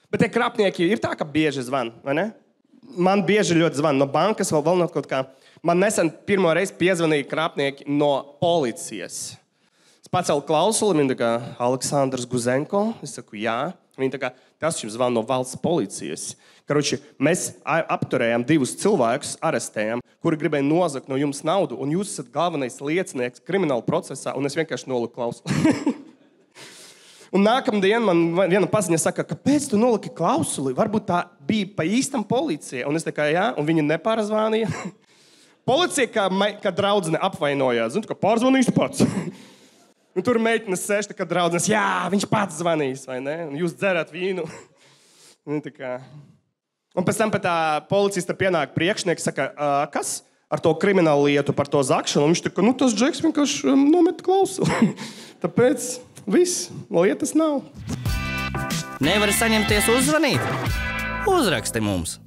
Bet tie krāpnieki ir tā, ka bieži zvan, vai ne? Man bieži ļoti zvan no bankas, vēl no kaut kā. Man nesen pirmo reizi piezvanīja krāpnieki no policijas. Es pacēlu klausuli, viņi tā kā Aleksandrs Guzenko. Es saku, jā. Viņi tā kā, tas jums zvan no valsts policijas. Karoči, mēs apturējām 2 cilvēkus, arestējām, kuri gribēja nozagt no jums naudu, un jūs esat galvenais liecinieks krimināla procesā, un es vienkārši noliku klausuli. Un nākamdien man viena paziņa saka, kāpēc tu noliki klausuli? Varbūt tā bija pa īstam policija. Un es tā kā, jā, un viņi nepārzvānīja. Policija, kā draudzene apvainojās. Zinu, ka pārzvanīs pats. Un tur meitenes sēž, kā draudzenes, jā, viņš pats zvanīs, vai ne? Un jūs dzerat vīnu. Un tā kā... Un pēc tam pēc tā policista pienāk priekšnieks, saka, kas ar to kriminālu lietu par to zakšanu? Un viņš tā kā, tas Džeks vienkārši nomet klausuli. Tāpēc viss, lietas nav. Nevari saņemties uzzvanīt? Uzraksti mums!